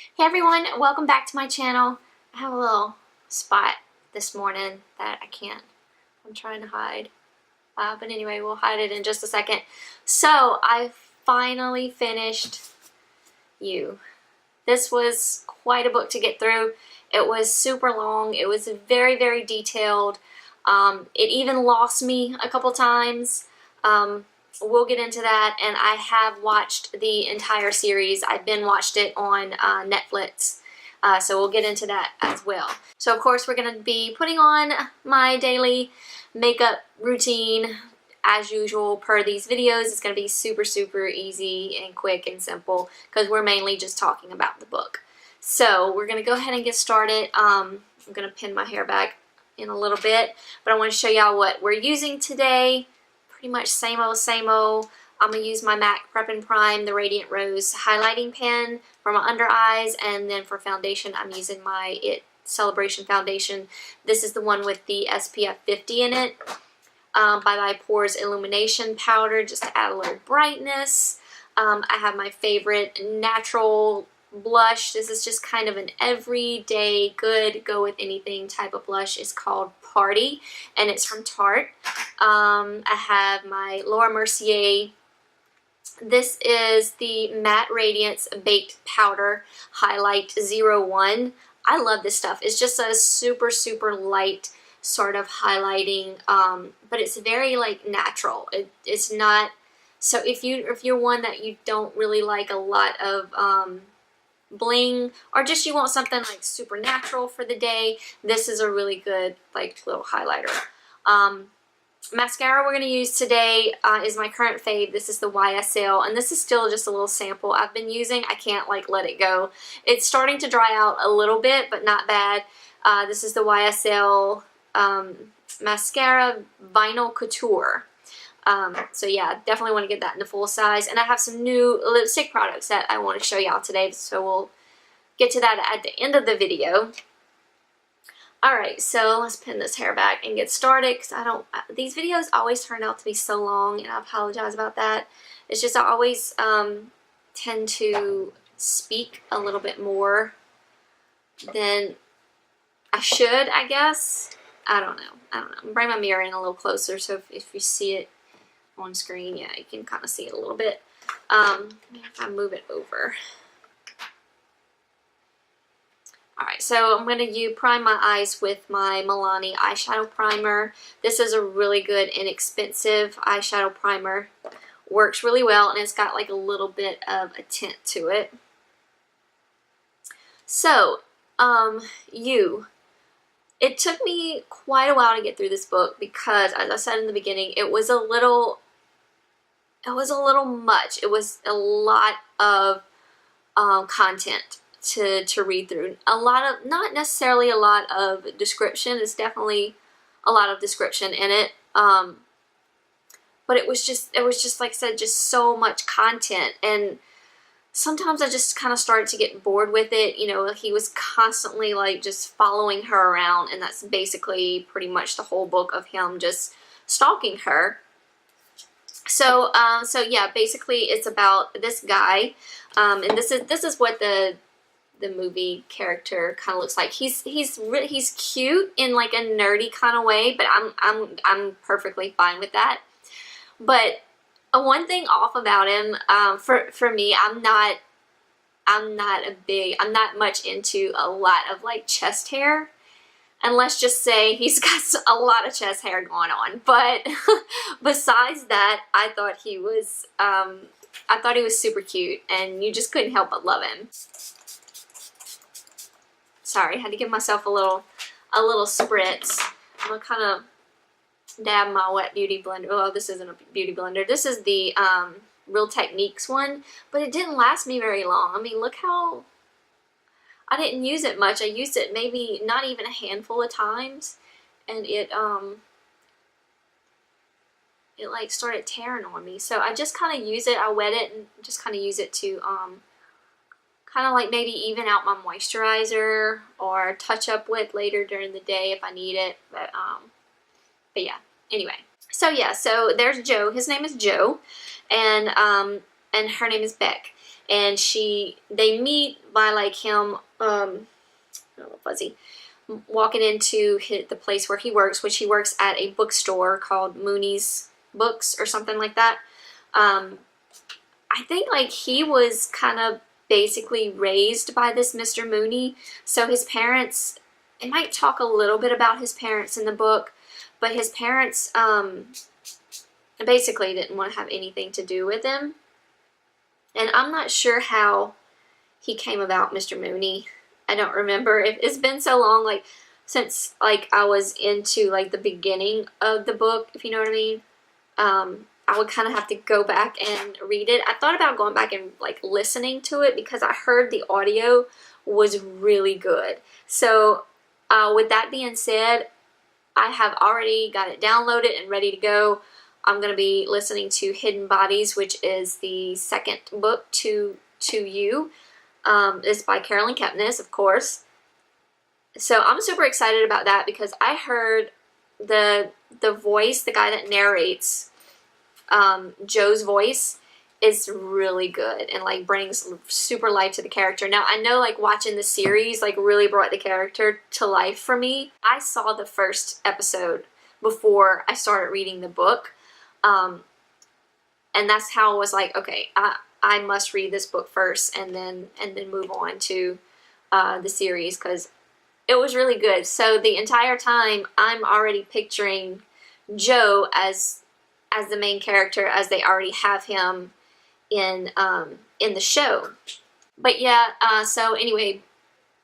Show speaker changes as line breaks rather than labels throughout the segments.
Hey everyone, welcome back to my channel. I have a little spot this morning that I'm trying to hide. But anyway, we'll hide it in just a second. So, I finally finished You. This was quite a book to get through. It was super long. It was very, very detailed. It even lost me a couple times. We'll get into that, and I have watched the entire series. I've been watched it on Netflix, so we'll get into that as well. So of course we're going to be putting on my daily makeup routine as usual per these videos. It's going to be super, super easy and quick and simple because we're mainly just talking about the book. So we're going to go ahead and get started. I'm going to pin my hair back in a little bit, but I want to show y'all what we're using today. Pretty much same old, same old. I'm going to use my MAC Prep and Prime, the Radiant Rose highlighting pen for my under eyes, and then for foundation I'm using my IT Celebration foundation. This is the one with the SPF 50 in it, by Pores Illumination Powder, just to add a little brightness. I have my favorite natural blush. This is just kind of an everyday good, go with anything type of blush. It's called Party, and it's from Tarte. I have my Laura Mercier. This is the Matte Radiance Baked Powder Highlight 01. I love this stuff. It's just a super, super light sort of highlighting, but it's very like natural. It's not, so if you're one that you don't really like a lot of bling, or just you want something like super natural for the day, this is a really good like little highlighter. Mascara we're going to use today is my current fave. This is the YSL, and this is still just a little sample I've been using. I can't like let it go. It's starting to dry out a little bit, but not bad. This is the YSL Mascara Vinyl Couture. So yeah, definitely want to get that in the full size. And I have some new lipstick products that I want to show y'all today, so we'll get to that at the end of the video. Alright, so let's pin this hair back and get started, because these videos always turn out to be so long, and I apologize about that. It's just I always tend to speak a little bit more than I should, I guess. I don't know. I'm going to bring my mirror in a little closer, so if you see it on screen, yeah, you can kind of see it a little bit. If I move it over. Alright, so I'm going to prime my eyes with my Milani eyeshadow primer. This is a really good, inexpensive eyeshadow primer. Works really well, and it's got like a little bit of a tint to it. So, You. It took me quite a while to get through this book because, as I said in the beginning, it was a little much. It was a lot of content to read through. A lot of, not necessarily a lot of description. It's definitely a lot of description in it. But it was just like I said, just so much content, and sometimes I just kind of started to get bored with it. You know, he was constantly like just following her around, and that's basically pretty much the whole book of him just stalking her. So, so yeah, basically it's about this guy, and this is what the movie character kind of looks like. He's cute in like a nerdy kind of way, but I'm perfectly fine with that. But one thing off about him, for me, I'm not much into a lot of like chest hair, and let's just say he's got a lot of chest hair going on. But besides that, I thought he was super cute, and you just couldn't help but love him. Sorry, I had to give myself a little spritz. I'm gonna kind of dab my wet beauty blender. Oh, this isn't a beauty blender. This is the Real Techniques one, but it didn't last me very long. I mean, look how I didn't use it much. I used it maybe not even a handful of times, and it like started tearing on me. So I just kind of use it. I wet it and just kind of use it to kind of like maybe even out my moisturizer or touch up with later during the day if I need it. But yeah, anyway. So yeah, so there's Joe. His name is Joe, and her name is Beck. and they meet by like him, fuzzy, walking into the place where he works, which he works at a bookstore called Mooney's Books or something like that. I think like he was kind of basically raised by this Mr. Mooney, so his parents, it might talk a little bit about his parents in the book, but his parents basically didn't want to have anything to do with him. And I'm not sure how he came about, Mr. Mooney. I don't remember. It's been so long, like, since, like, I was into, like, the beginning of the book, if you know what I mean. I would kind of have to go back and read it. I thought about going back and, like, listening to it because I heard the audio was really good. So, with that being said, I have already got it downloaded and ready to go. I'm going to be listening to Hidden Bodies, which is the second book to You. It's by Carolyn Kepnes, of course. So I'm super excited about that because I heard the voice, the guy that narrates Joe's voice, is really good and like brings super life to the character. Now I know like watching the series like really brought the character to life for me. I saw the first episode before I started reading the book. And that's how I was like, okay, I must read this book first and then move on to the series because it was really good. So the entire time I'm already picturing Joe as the main character, as they already have him in the show. But yeah, so anyway,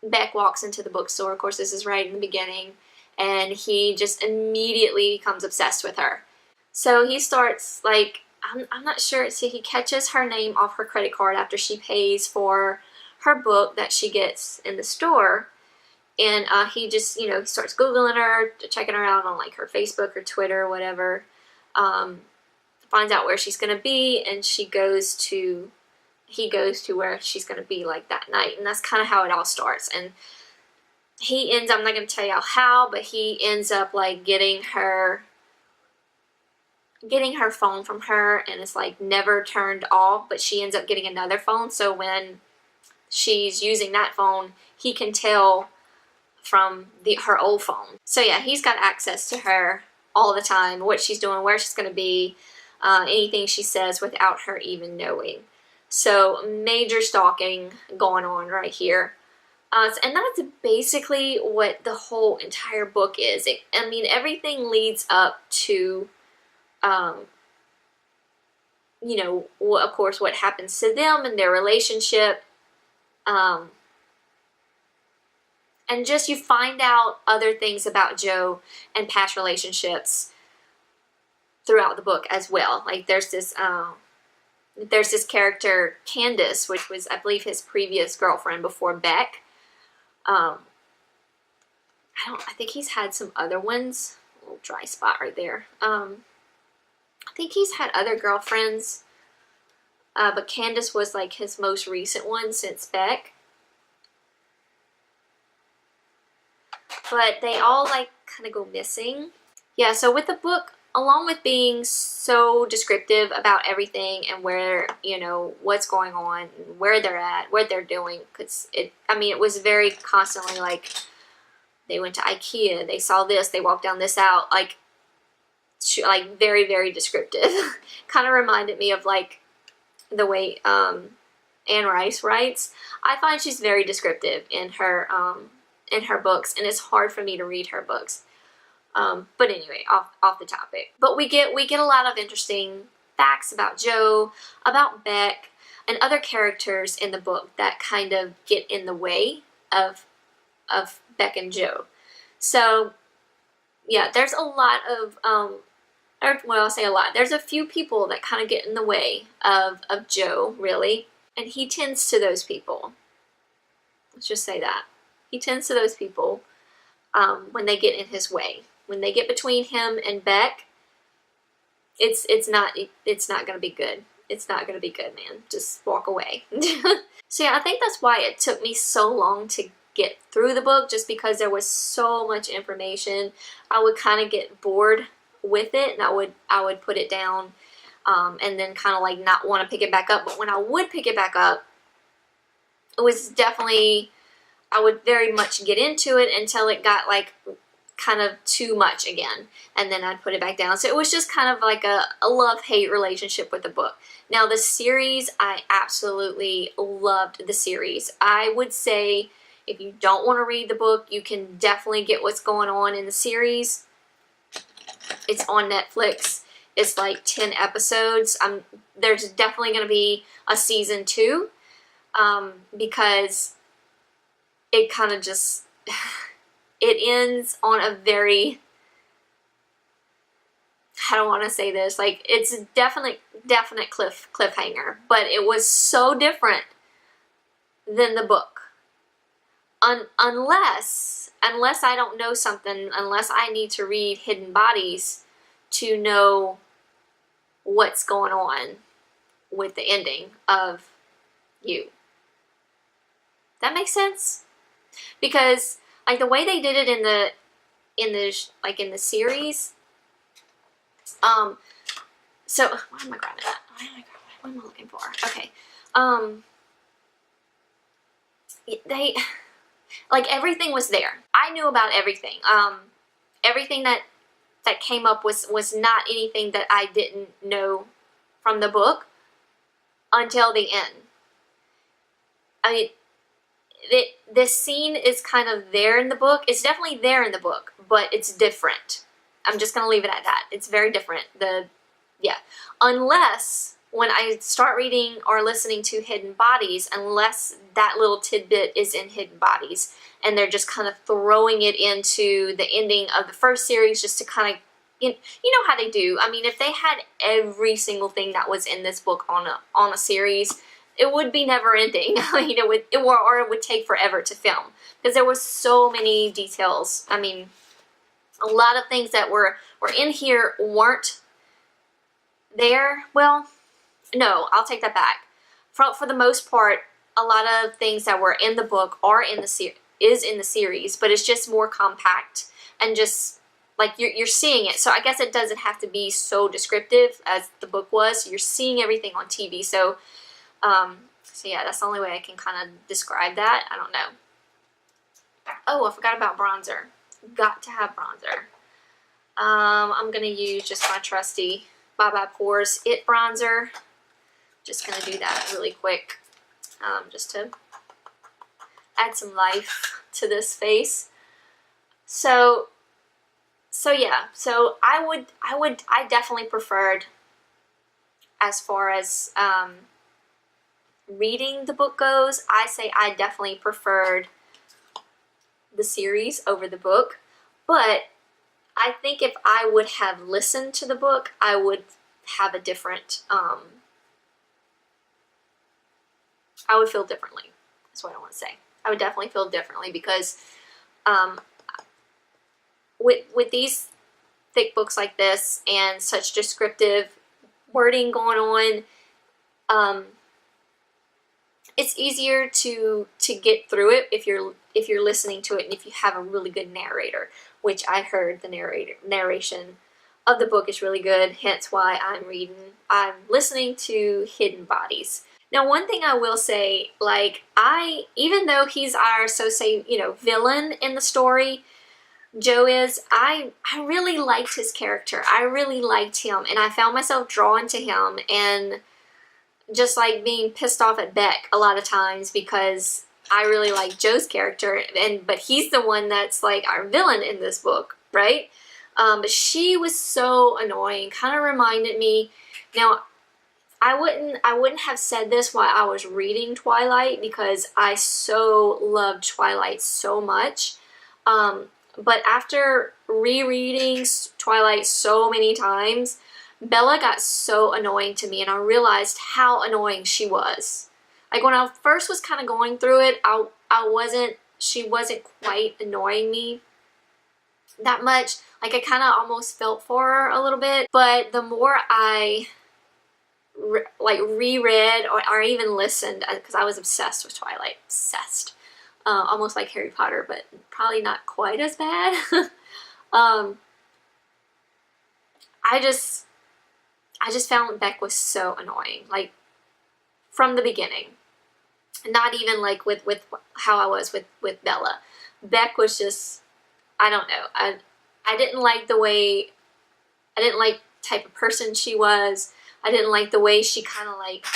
Beck walks into the bookstore. Of course, this is right in the beginning, and he just immediately becomes obsessed with her. So he starts, like, I'm not sure, so he catches her name off her credit card after she pays for her book that she gets in the store. And he just, he starts Googling her, checking her out on, like, her Facebook or Twitter or whatever. Finds out where she's going to be, and he goes to where she's going to be, like, that night. And that's kind of how it all starts. And he ends up, I'm not going to tell you how, but he ends up, like, getting her phone from her, and it's like never turned off, but she ends up getting another phone, so when she's using that phone he can tell from her old phone. So yeah, he's got access to her all the time, what she's doing, where she's going to be, anything she says without her even knowing. So major stalking going on right here. And that's basically what the whole entire book is. I mean, everything leads up to of course, what happens to them and their relationship. And just you find out other things about Joe and past relationships throughout the book as well. Like there's this character, Candace, which was, I believe, his previous girlfriend before Beck. I think he's had some other ones. A little dry spot right there. I think he's had other girlfriends, but Candace was like his most recent one since Beck. But they all like kind of go missing. Yeah, so with the book, along with being so descriptive about everything and where, what's going on, where they're at, what they're doing, because it was very constantly like, they went to IKEA, they saw this, they walked down this out, like very, very descriptive. Kind of reminded me of like the way Anne Rice writes. I find she's very descriptive in her books, and it's hard for me to read her books. But anyway, off the topic. But we get a lot of interesting facts about Joe, about Beck, and other characters in the book that kind of get in the way of Beck and Joe. So yeah, there's a lot of I'll say a lot. There's a few people that kind of get in the way of Joe, really, and he tends to those people. Let's just say that. He tends to those people when they get in his way. When they get between him and Beck, it's not going to be good. It's not going to be good, man. Just walk away. So yeah, I think that's why it took me so long to get through the book, just because there was so much information. I would kind of get bored with it, and I would put it down, and then kind of like not want to pick it back up. But when I would pick it back up, was definitely, I would very much get into it until it got like kind of too much again, and then I'd put it back down. So it was just kind of like a love-hate relationship with the book. Now the series, I absolutely loved the series. I would say if you don't want to read the book, you can definitely get what's going on in the series. It's on Netflix. It's like 10 episodes. There's definitely going to be a season 2, because it kind of just, it ends on a very, I don't want to say this, like, it's a definite cliffhanger, but it was so different than the book. Unless I don't know something, unless I need to read Hidden Bodies to know what's going on with the ending of You. That makes sense? Because like the way they did it in the series, so why am I grabbing that? What am I looking for? Okay. They, like, everything was there. I knew about everything. Everything that came up was not anything that I didn't know from the book until the end. I mean, this scene is kind of there in the book. It's definitely there in the book, but it's different. I'm just going to leave it at that. It's very different. Unless when I start reading or listening to Hidden Bodies, unless that little tidbit is in Hidden Bodies, and they're just kind of throwing it into the ending of the first series just to kind of, you know how they do. I mean, if they had every single thing that was in this book on a series, it would be never ending. I mean, it would take forever to film, because there was so many details. I mean, a lot of things that were in here weren't there. Well, no, I'll take that back. For the most part, a lot of things that were in the book are in the is in the series, but it's just more compact and just like you're seeing it. So I guess it doesn't have to be so descriptive as the book was. You're seeing everything on TV. So yeah, that's the only way I can kind of describe that. I don't know. Oh, I forgot about bronzer. Got to have bronzer. I'm gonna use just my trusty Bye Bye Pores It bronzer. Just gonna do that really quick, just to add some life to this face. So yeah. So I definitely preferred, as far as reading the book goes, I say I definitely preferred the series over the book. But I think if I would have listened to the book, I would have a different, I would feel differently. That's what I want to say. I would definitely feel differently, because with these thick books like this and such descriptive wording going on, it's easier to get through it if you're listening to it and if you have a really good narrator, which I heard the narration of the book is really good, hence why I'm listening to Hidden Bodies. Now, one thing I will say, like, even though he's our, villain in the story, Joe is, I really liked his character. I really liked him, and I found myself drawn to him, and just like being pissed off at Beck a lot of times, because I really like Joe's character, but he's the one that's like our villain in this book, right? But she was so annoying, kind of reminded me. Now, I wouldn't have said this while I was reading Twilight, because I so loved Twilight so much. But after rereading Twilight so many times, Bella got so annoying to me, and I realized how annoying she was. Like, when I first was kind of going through it, she wasn't quite annoying me that much. Like, I kind of almost felt for her a little bit. But the more I reread or even listened, because I was obsessed with Twilight, obsessed. Almost like Harry Potter, but probably not quite as bad. I just found Beck was so annoying, like, from the beginning. Not even like with how I was with Bella. Beck was just, I don't know. I didn't like the way, I didn't like type of person she was. I didn't like the way she kind of like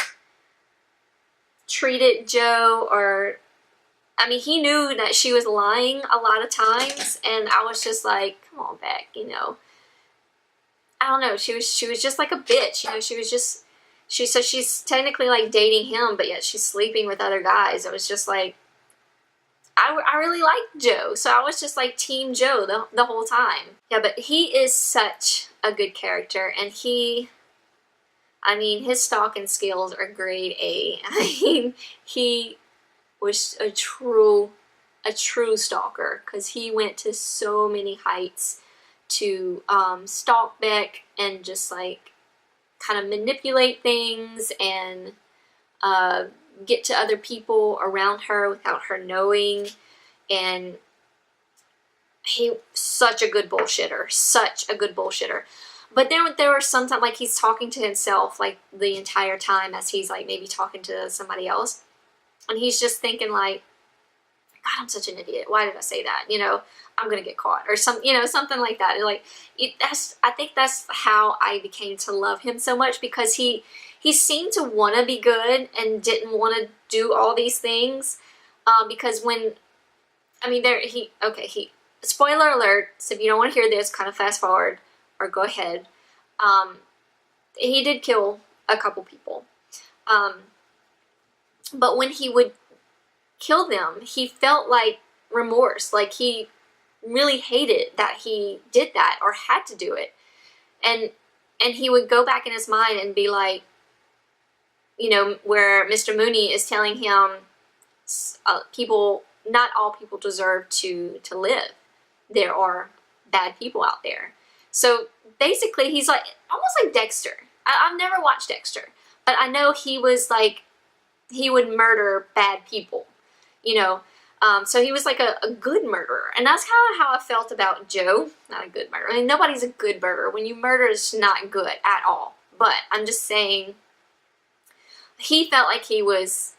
treated Joe, or I mean, he knew that she was lying a lot of times, and I was just like, come on, Beck, you know. I don't know. She was just like a bitch, you know. She was just, she said she's technically like dating him, but yet she's sleeping with other guys. It was just like, I really liked Joe, so I was just like Team Joe the whole time. Yeah, but he is such a good character, and I mean, his stalking skills are grade A. I mean, he was a true stalker, because he went to so many heights to stalk Beck and just like kind of manipulate things and get to other people around her without her knowing. And he such a good bullshitter, such a good bullshitter. But then there were sometimes like he's talking to himself like the entire time, as he's like maybe talking to somebody else, and he's just thinking like, God, I'm such an idiot. Why did I say that? You know, I'm gonna get caught, or some, you know, something like that. And like, I think that's how I became to love him so much, because he seemed to want to be good and didn't want to do all these things. Because when, I mean, spoiler alert. So if you don't want to hear this, kind of fast forward or go ahead. He did kill a couple people. But when he would kill them, he felt like remorse, like he really hated that he did that or had to do it. And he would go back in his mind and be like, you know, where Mr. Mooney is telling him, not all people deserve to live. There are bad people out there. So basically he's like, almost like Dexter. I've never watched Dexter, but I know he was like, he would murder bad people, you know. So he was like a good murderer. And that's kind of how I felt about Joe. Not a good murderer. I mean, nobody's a good murderer. When you murder, it's not good at all. But I'm just saying, he felt like he was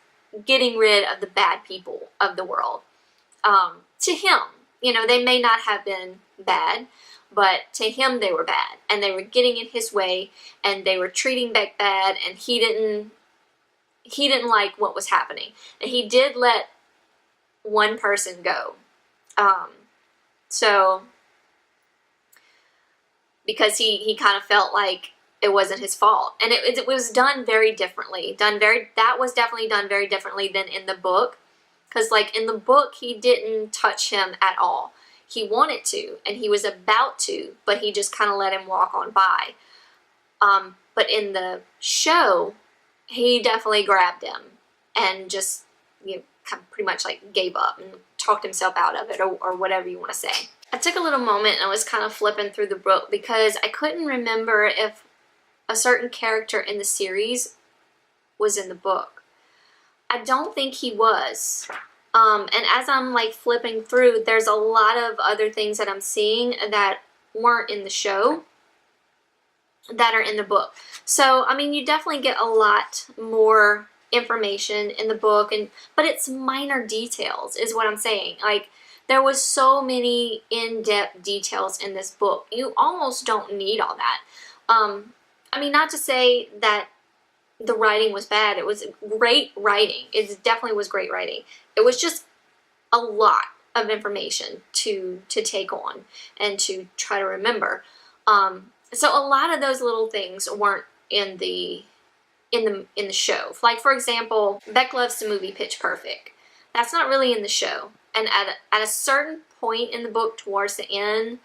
getting rid of the bad people of the world. To him, you know, they may not have been bad, but to him they were bad. And they were getting in his way, and they were treating Beck bad, and he didn't like what was happening. And he did let one person go. So because he kind of felt like it wasn't his fault, and it was done very differently. That was definitely done very differently than in the book, because like in the book he didn't touch him at all. He wanted to, and he was about to, but he just kind of let him walk on by. But in the show, he definitely grabbed him and just, you know, kind of pretty much like gave up and talked himself out of it, or whatever you want to say. I took a little moment and I was kind of flipping through the book, because I couldn't remember if a certain character in the series was in the book. I don't think he was. And as I'm like flipping through, there's a lot of other things that I'm seeing that weren't in the show that are in the book. So, I mean, you definitely get a lot more information in the book, but it's minor details is what I'm saying. Like, there was so many in-depth details in this book. You almost don't need all that. I mean, not to say that the writing was bad. It was great writing. It definitely was great writing. It was just a lot of information to take on and to try to remember. So a lot of those little things weren't in the show. Like, for example, Beck loves the movie Pitch Perfect. That's not really in the show. And at a certain point in the book, towards the end,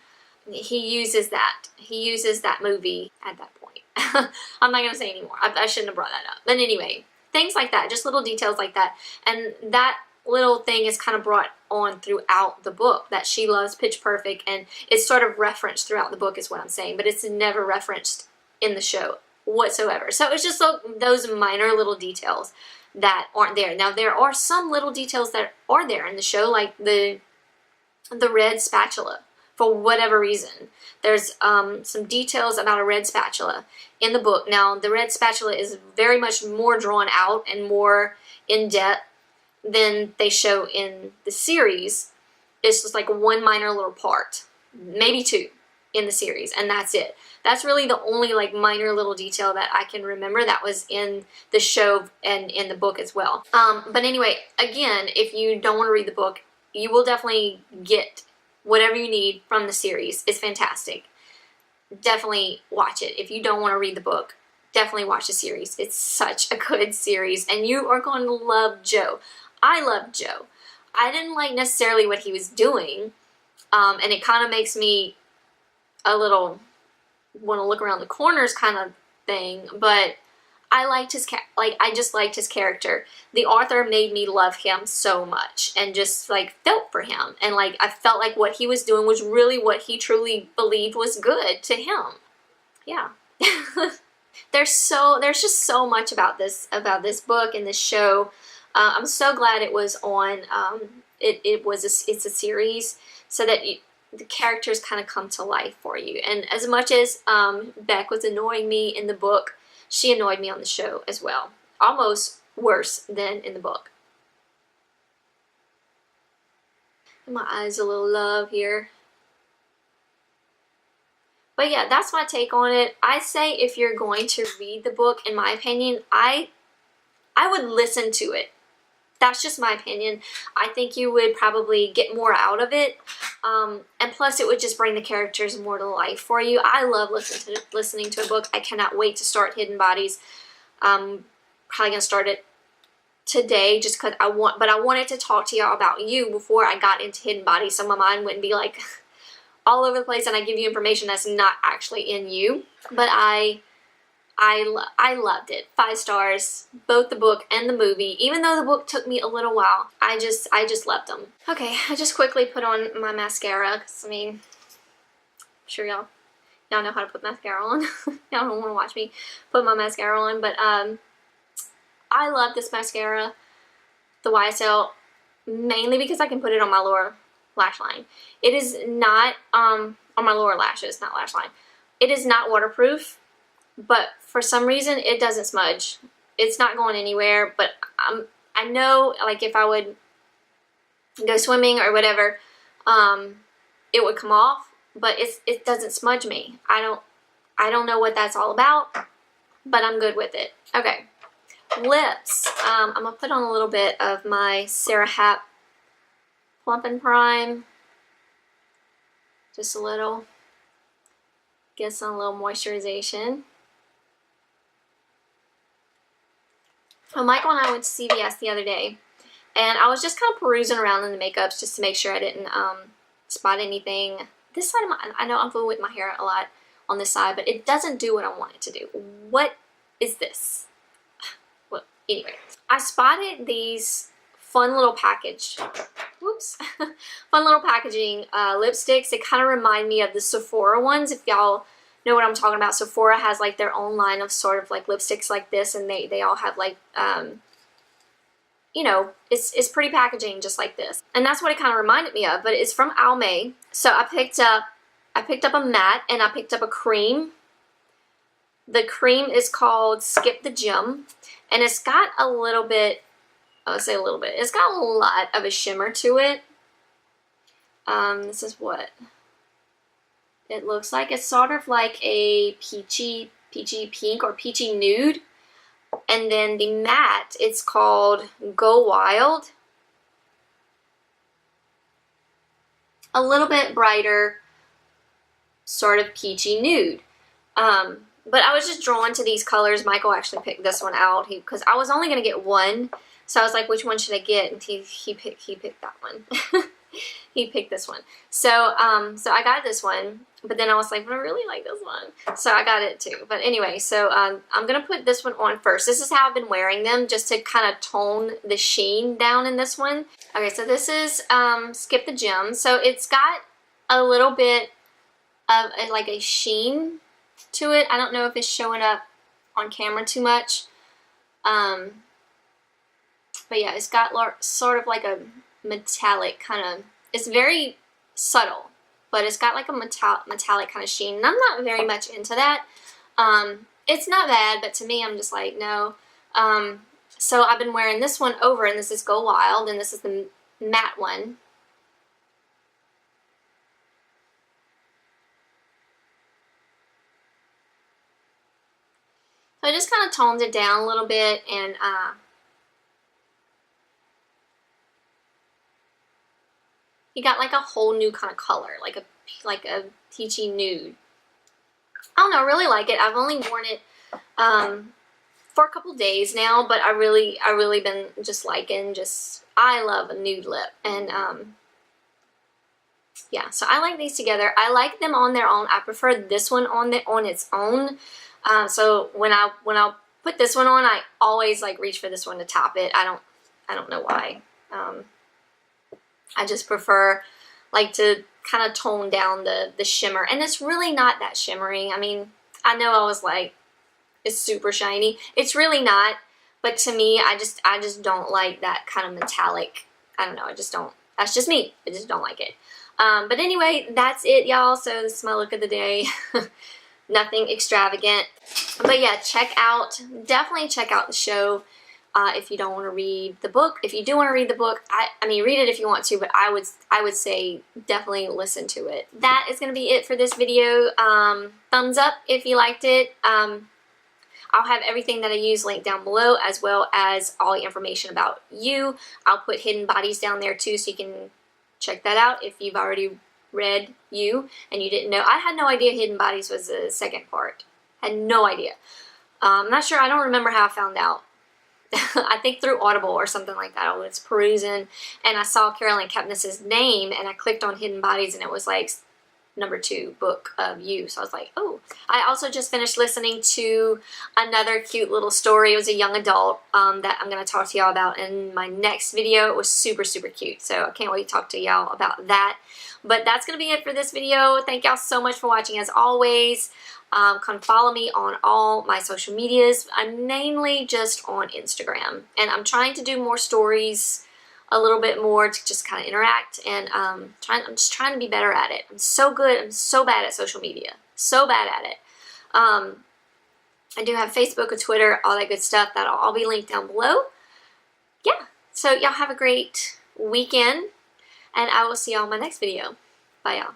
he uses that movie at that point. I'm not going to say anymore. I shouldn't have brought that up. But anyway, things like that, just little details like that. And that little thing is kind of brought on throughout the book, that she loves Pitch Perfect, and it's sort of referenced throughout the book is what I'm saying, but it's never referenced in the show whatsoever. So it's just those minor little details that aren't there. Now, there are some little details that are there in the show, like the red spatula. For whatever reason, there's some details about a red spatula in the book. Now, the red spatula is very much more drawn out and more in depth than they show in the series. It's just like one minor little part, maybe two in the series, and that's it. That's really the only like minor little detail that I can remember that was in the show and in the book as well. But anyway, again, if you don't want to read the book, you will definitely get whatever you need from the series. It's fantastic. Definitely watch it. If you don't want to read the book, definitely watch the series. It's such a good series, and you are going to love Joe. I love Joe. I didn't like necessarily what he was doing, and it kind of makes me a little want to look around the corners kind of thing, but I liked his I just liked his character. The author made me love him so much and just like felt for him, and like I felt like what he was doing was really what he truly believed was good to him. Yeah. There's just so much about this book and this show. I'm so glad it was on. It's a series, so that the characters kind of come to life for you. And as much as Beck was annoying me in the book, she annoyed me on the show as well. Almost worse than in the book. My eyes a little love here. But yeah, that's my take on it. I say if you're going to read the book, in my opinion, I would listen to it. That's just my opinion. I think you would probably get more out of it. And plus it would just bring the characters more to life for you. I love listening to a book. I cannot wait to start Hidden Bodies. Probably going to start it today just because I wanted to talk to y'all about you before I got into Hidden Bodies, so my mind wouldn't be like all over the place and I give you information that's not actually in you. But I loved it. 5 stars, both the book and the movie. Even though the book took me a little while, I just loved them. Okay, I just quickly put on my mascara because I mean, I'm sure y'all know how to put mascara on. Y'all don't want to watch me put my mascara on, but I love this mascara, the YSL, mainly because I can put it on my lower lash line. It is not on my lower lashes, not lash line. It is not waterproof. But for some reason, it doesn't smudge. It's not going anywhere, but I know, like, if I would go swimming or whatever, it would come off, but it doesn't smudge me. I don't know what that's all about, but I'm good with it. Okay, lips. I'm going to put on a little bit of my Sarah Happ Plump and Prime. Just a little. Get some little moisturization. Well, Michael and I went to CVS the other day, and I was just kind of perusing around in the makeups just to make sure I didn't spot anything. This side of I know I'm fooling with my hair a lot on this side, but it doesn't do what I want it to do. What is this? Well, anyway, I spotted these fun little package, whoops, fun little packaging lipsticks. They kind of remind me of the Sephora ones, if y'all know what I'm talking about. Sephora has like their own line of sort of like lipsticks like this, and they all have like you know, it's pretty packaging just like this, and that's what it kind of reminded me of. But it's from Aimee. So I picked up a matte and I picked up a cream. The cream is called Skip the Gym, and it's got a little bit, I would say a little bit, it's got a lot of a shimmer to it. This is what it looks like. It's sort of like a peachy pink or peachy nude. And then the matte, it's called Go Wild. A little bit brighter, sort of peachy nude. But I was just drawn to these colors. Michael actually picked this one out because I was only going to get one. So I was like, which one should I get? And he picked that one. He picked this one. So so I got this one, but then I was like, but I really like this one. So I got it too. But anyway, so I'm going to put this one on first. This is how I've been wearing them, just to kind of tone the sheen down in this one. Okay, so this is Skip the Gym. So it's got a little bit of like a sheen to it. I don't know if it's showing up on camera too much. But yeah, it's got sort of like a metallic kind of, it's very subtle, but it's got like a metallic kind of sheen, and I'm not very much into that. It's not bad, but to me, I'm just like, no. So I've been wearing this one over, and this is Go Wild, and this is the matte one. So I just kind of toned it down a little bit, and you got like a whole new kind of color, like a peachy nude. I don't know, I really like it. I've only worn it for a couple days now, but I really been just liking, I love a nude lip. And yeah, so I like these together. I like them on their own. I prefer this one on its own. So when I put this one on, I always like reach for this one to top it. I don't know why. I just prefer like to kind of tone down the shimmer, and it's really not that shimmering. I mean, I know I was like, it's super shiny. It's really not, but to me, I just don't like that kind of metallic. I don't know. I just don't. That's just me. I just don't like it. But anyway, that's it, y'all. So this is my look of the day. Nothing extravagant. But yeah, definitely check out the show if you don't want to read the book. If you do want to read the book, I mean, read it if you want to, but I would say definitely listen to it. That is going to be it for this video. Thumbs up if you liked it. I'll have everything that I use linked down below, as well as all the information about You. I'll put Hidden Bodies down there too, so you can check that out if you've already read You and you didn't know. I had no idea Hidden Bodies was the second part. Had no idea. I'm not sure. I don't remember how I found out. I think through Audible or something like that. I was perusing and I saw Carolyn Kepnes' name, and I clicked on Hidden Bodies, and it was like #2 book of You. So I was like, oh. I also just finished listening to another cute little story. It was a young adult that I'm going to talk to y'all about in my next video. It was super, super cute. So I can't wait to talk to y'all about that. But that's going to be it for this video. Thank y'all so much for watching as always. Come follow me on all my social medias. I'm mainly just on Instagram. And I'm trying to do more stories, a little bit more to just kind of interact, and I'm just trying to be better at it. I'm so bad at social media. So bad at it. I do have Facebook and Twitter, all that good stuff. That'll all be linked down below. Yeah, so y'all have a great weekend, and I will see y'all in my next video. Bye, y'all.